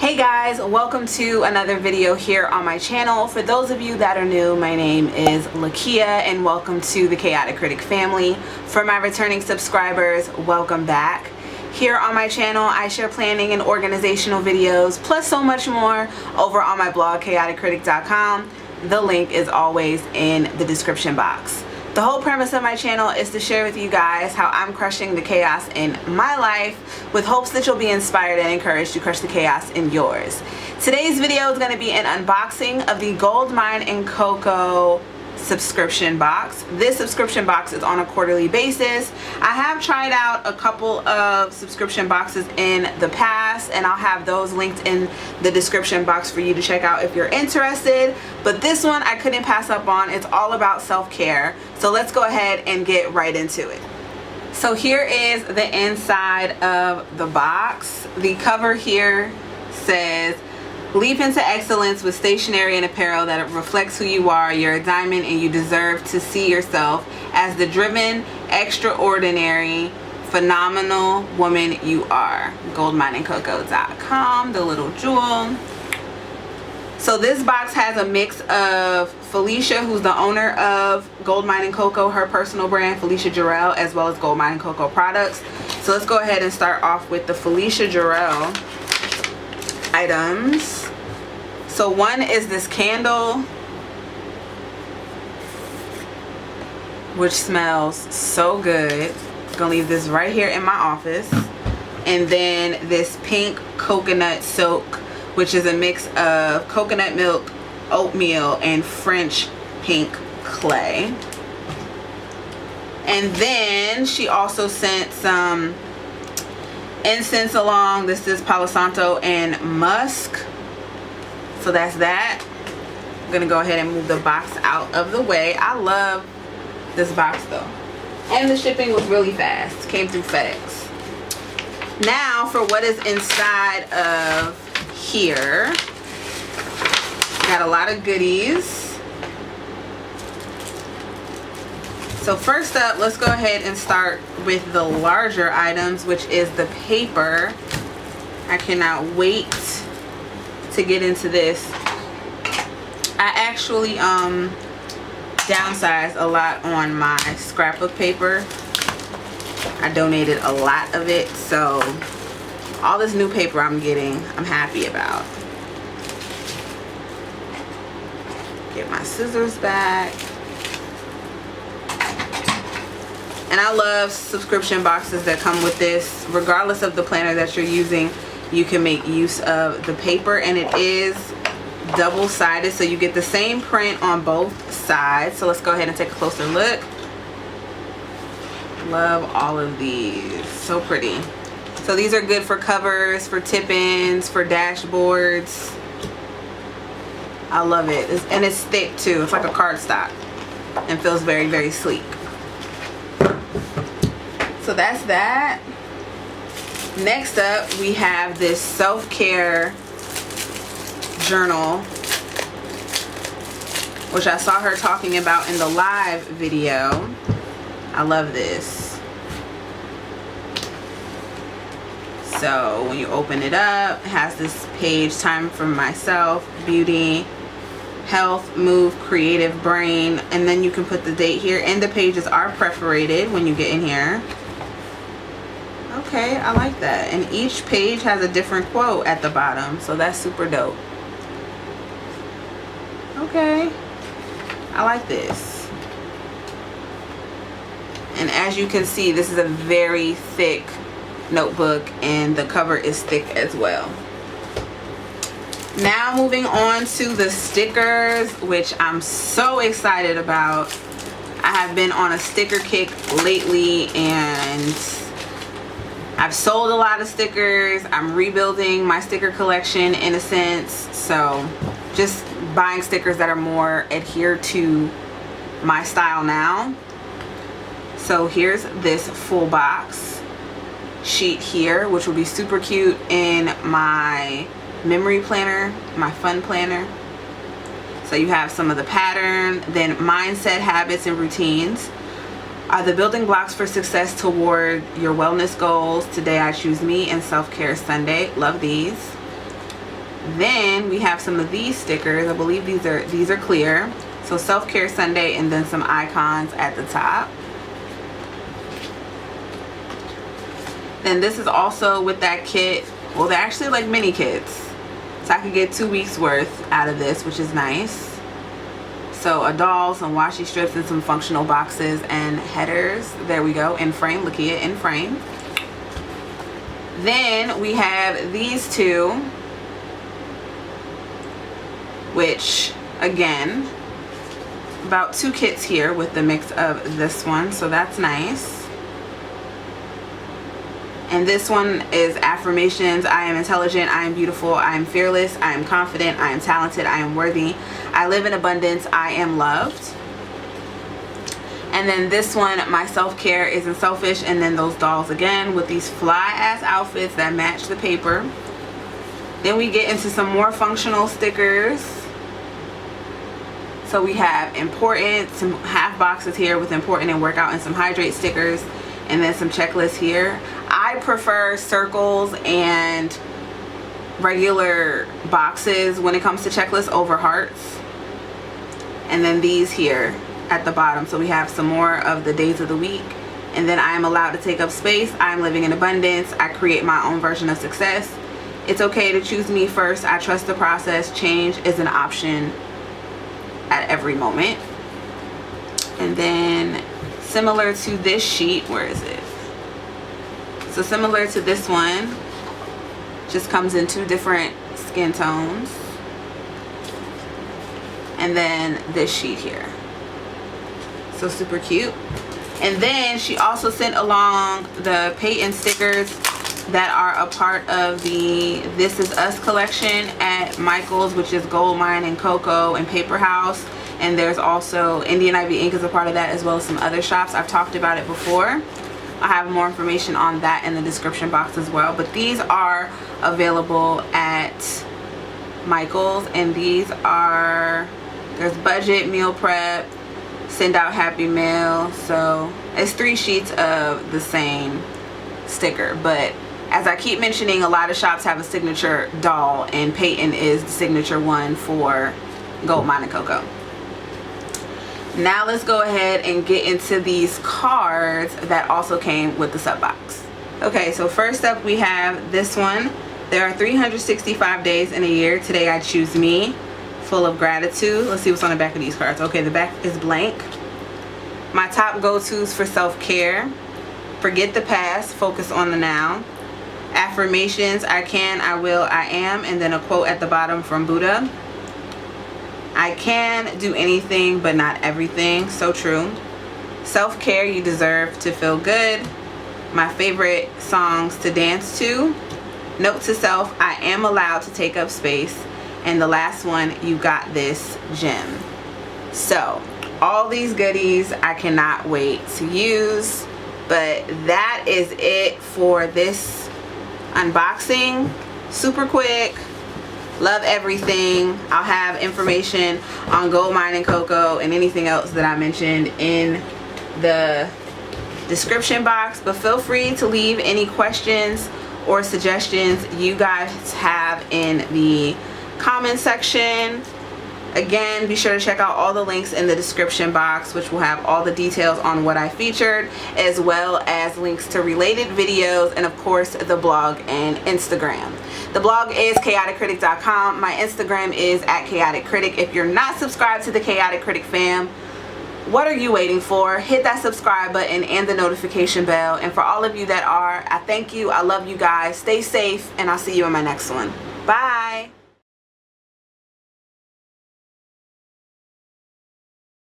Hey guys, welcome to another video here on my channel. For those of you that are new, my name is Lakia and welcome to the Chaotic Critic family. For my returning subscribers, welcome back. Here on my channel, I share planning and organizational videos, plus so much more over on my blog, chaoticcritic.com. The link is always in the description box. The whole premise of my channel is to share with you guys how I'm crushing the chaos in my life with hopes that you'll be inspired and encouraged to crush the chaos in yours. Today's video is going to be an unboxing of the Goldmine and Coco subscription box. This subscription box is on a quarterly basis. I have tried out a couple of subscription boxes in the past and I'll have those linked in the description box for you to check out if you're interested, but this one I couldn't pass up on. It's all about self-care, so let's go ahead and get right into it. So here is the inside of the box. The cover here says, "Leap into excellence with stationery and apparel that reflects who you are. You're a diamond and you deserve to see yourself as the driven, extraordinary, phenomenal woman you are." Goldmineandcoco.com, the little jewel. So this box has a mix of Felicia, who's the owner of Goldmine and Coco, her personal brand, Felicia Jarrell, as well as Goldmine and Coco products. So let's go ahead and start off with the Felicia Jarrell items. So one is this candle, which smells so good. I'm gonna leave this right here in my office. And then this pink coconut soak, which is a mix of coconut milk, oatmeal, and French pink clay. And then she also sent some incense along. This is Palo Santo and musk. So that's that. I'm gonna go ahead and move the box out of the way. I love this box though, and the shipping was really fast. Came through FedEx. Now for what is inside of here. Got a lot of goodies. So first up, let's go ahead and start with the larger items, which is the paper. I cannot wait to get into this. I actually downsized a lot on my scrapbook paper. I donated a lot of it, so all this new paper I'm getting, I'm happy about. Get my scissors back. And I love subscription boxes that come with this. Regardless of the planner that you're using, you can make use of the paper, and it is double-sided, so you get the same print on both sides. So let's go ahead and take a closer look. Love all of these, so pretty. So these are good for covers, for tip-ins, for dashboards. I love it. And it's thick too. It's like a cardstock and feels very, very sleek. So that's that. Next up, we have this self-care journal, which I saw her talking about in the live video. I love this. So when you open it up, it has this page, time for myself, beauty, health, move, creative, brain, and then you can put the date here, and the pages are perforated when you get in here. Okay, I like that. And each page has a different quote at the bottom, so that's super dope. Okay, I like this. And as you can see, this is a very thick notebook, and the cover is thick as well. Now moving on to the stickers, which I'm so excited about. I have been on a sticker kick lately and I've sold a lot of stickers. I'm rebuilding my sticker collection in a sense, so just buying stickers that are more adhered to my style now. So here's this full box sheet here, which will be super cute in my memory planner, my fun planner. So you have some of the pattern, then mindset, habits, and routines. Are the building blocks for success toward your wellness goals. Today I choose me, and self-care Sunday. Love these. Then we have some of these stickers. I believe these are clear. So Self-Care Sunday, and then some icons at the top. Then this is also with that kit. Well, they're actually like mini kits, so I could get 2 weeks worth out of this, which is nice. So a doll, some washi strips, and some functional boxes and headers. There we go, in frame. Lakia in frame. Then we have these two, which again, about 2 kits here with the mix of this one, so that's nice. And this one is affirmations. I am intelligent, I am beautiful, I am fearless, I am confident, I am talented, I am worthy, I live in abundance, I am loved. And then this one, my self-care isn't selfish. And then those dolls again with these fly ass outfits that match the paper. Then we get into some more functional stickers. So we have important, some half boxes here with important and workout, and some hydrate stickers, and then some checklists here. I prefer circles and regular boxes when it comes to checklists over hearts. And then these here at the bottom. So we have some more of the days of the week. And then I am allowed to take up space. I am living in abundance. I create my own version of success. It's okay to choose me first. I trust the process. Change is an option at every moment. And then similar to this sheet, where is it? So similar to this one, just comes in 2 different skin tones. And then this sheet here. So super cute. And then she also sent along the paint stickers that are a part of the This Is Us collection at Michael's, which is Goldmine and Coco and Paper House. And there's also Indian Ivy Ink is a part of that, as well as some other shops. I've talked about it before. I have more information on that in the description box as well. But these are available at Michael's, and these are, there's budget, meal prep, send out happy mail. So it's 3 sheets of the same sticker. But as I keep mentioning, a lot of shops have a signature doll, and Peyton is the signature one for Goldmine and Coco. Now let's go ahead and get into these cards that also came with the sub box. Okay, so first up we have this one. There are 365 days in a year. Today I choose me. Full of gratitude. Let's see what's on the back of these cards. Okay, the back is blank. My top go-tos for self-care. Forget the past, focus on the now. Affirmations, I can, I will, I am, and then a quote at the bottom from Buddha. I can do anything but not everything. So true. Self-care, you deserve to feel good. My favorite songs to dance to. Note to self, I am allowed to take up space. And the last one, you got this, gem. So all these goodies I cannot wait to use. But that is it for this unboxing. Super quick. Love everything. I'll have information on Goldmine and Coco and anything else that I mentioned in the description box. But feel free to leave any questions or suggestions you guys have in the comment section. Again, be sure to check out all the links in the description box, which will have all the details on what I featured, as well as links to related videos, and of course the blog and Instagram. The blog is chaoticcritic.com. My Instagram is @chaoticcritic. If you're not subscribed to the Chaotic Critic fam, what are you waiting for? Hit that subscribe button and the notification bell. And for all of you that are, I thank you. I love you guys. Stay safe, and I'll see you in my next one. Bye.